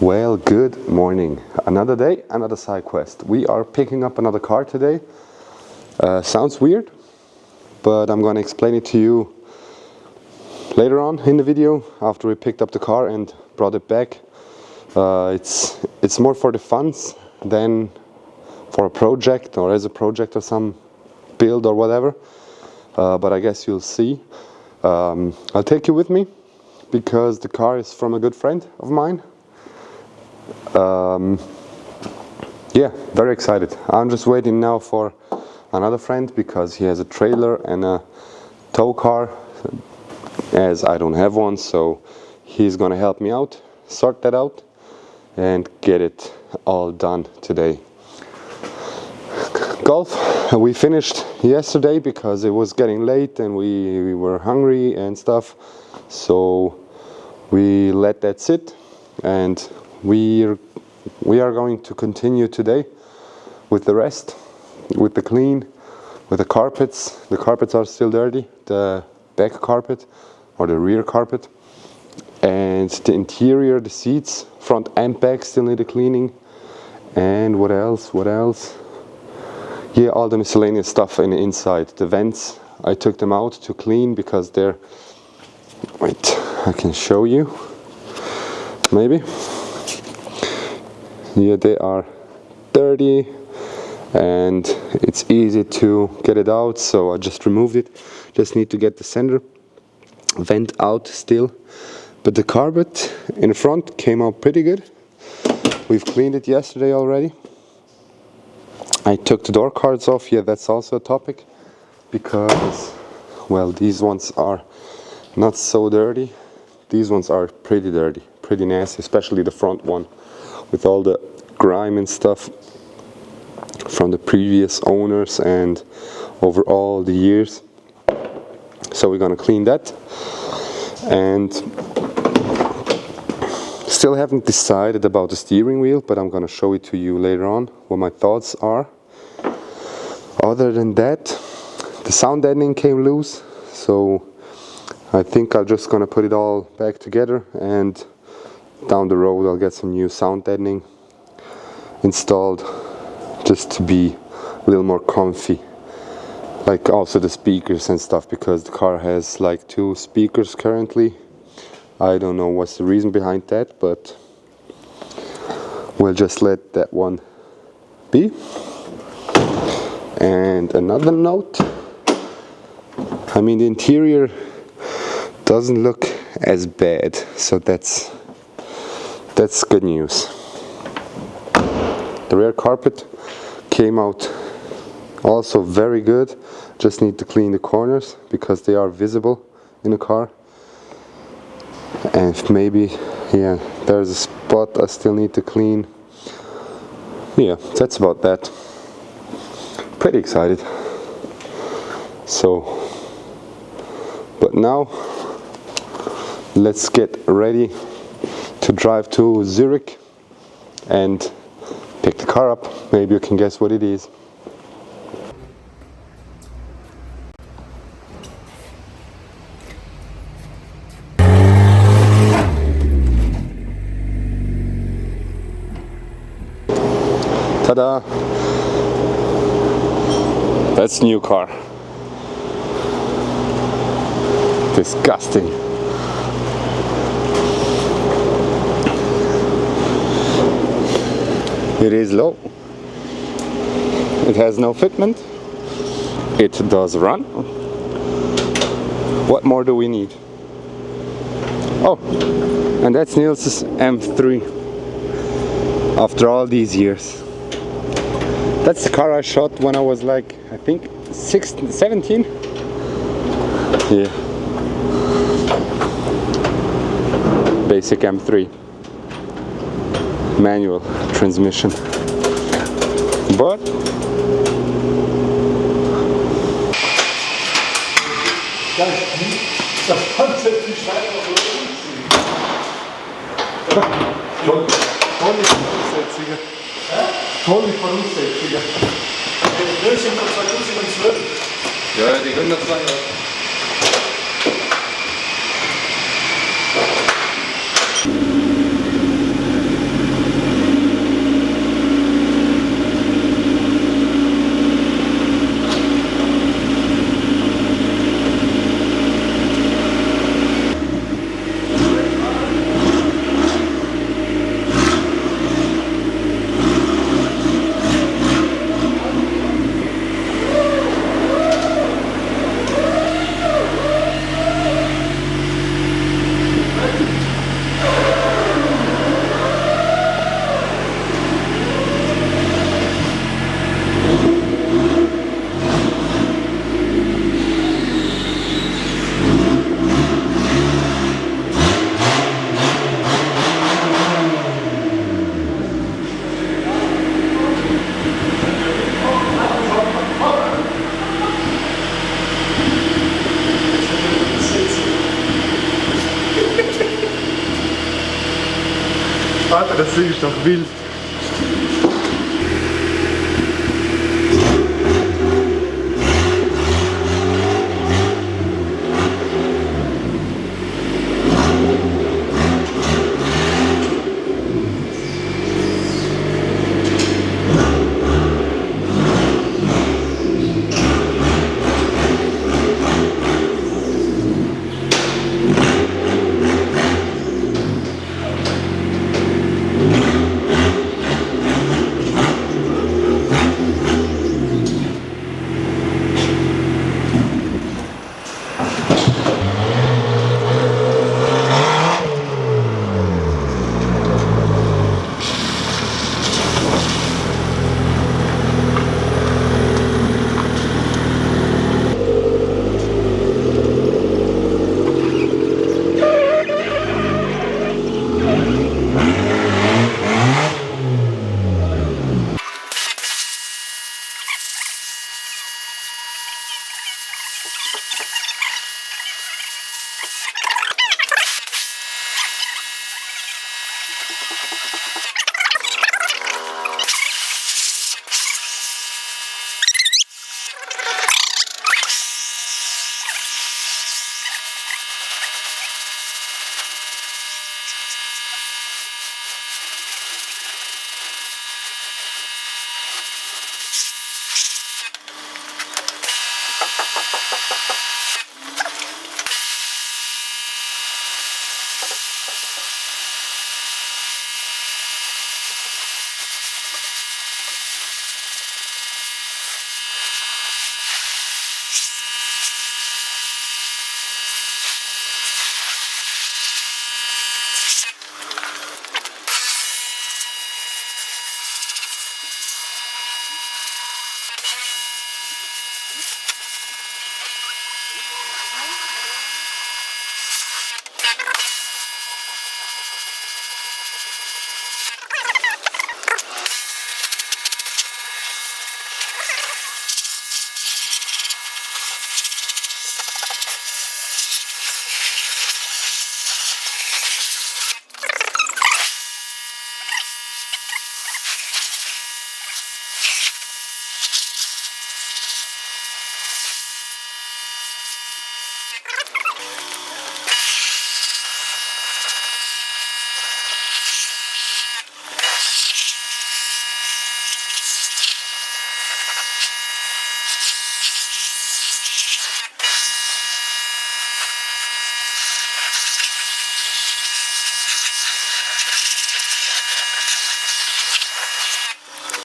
Well, good morning. Another day, another side quest. We are picking up another car today. Sounds weird, but I'm gonna explain it to you later on in the video after we picked up the car and brought it back. It's more for the funds than for a project or as a project or some build or whatever. But I guess you'll see. I'll take you with me because the car is from a good friend of mine. Yeah, very excited. I'm just waiting now for another friend because he has a trailer and a tow car, as I don't have one, so he's gonna help me out, sort that out and get it all done today. Golf, we finished yesterday because it was getting late and we were hungry and stuff, so we let that sit and we are going to continue today with the rest, with the clean, with the carpets. The carpets are still dirty, the back carpet or the rear carpet, and the interior, the seats, front and back still need a cleaning. And what else? Yeah, all the miscellaneous stuff in the inside. The vents, I took them out to clean because they're, wait, I can show you, maybe. Yeah, they are dirty and it's easy to get it out, so I just removed it. Just need to get the center vent out still. But the carpet in the front came out pretty good. We've cleaned it yesterday already. I took the door cards off. Yeah, that's also a topic because, well, these ones are not so dirty. These ones are pretty dirty, pretty nasty, especially the front one, with all the grime and stuff from the previous owners and over all the years. So we're gonna clean that, and still haven't decided about the steering wheel, but I'm gonna show it to you later on what my thoughts are. Other than that, the sound deadening came loose, so I think I'm just gonna put it all back together, and down the road I'll get some new sound deadening installed just to be a little more comfy, like also the speakers and stuff, because the car has like 2 speakers currently. I don't know what's the reason behind that, but we'll just let that one be. And another note, I mean, the interior doesn't look as bad, so that's good news. The rear carpet came out also very good. Just need to clean the corners because they are visible in the car. And maybe, yeah, there's a spot I still need to clean. Yeah, that's about that. Pretty excited. So, but now let's get ready to drive to Zurich and pick the car up. Maybe you can guess what it is. Ta-da! That's new car. Disgusting. It is low. It has no fitment. It does run. What more do we need? Oh, and that's Niels' M3 after all these years. That's the car I shot when I was like, I think 17. Yeah. Basic M3. Manual transmission. But das Konzept, die Scheibe auf Tolle Voraussetzungen. Tolle Voraussetzungen. Die Lösung von 2012. ja, die können das sein. Alter, das Ding ist doch wild.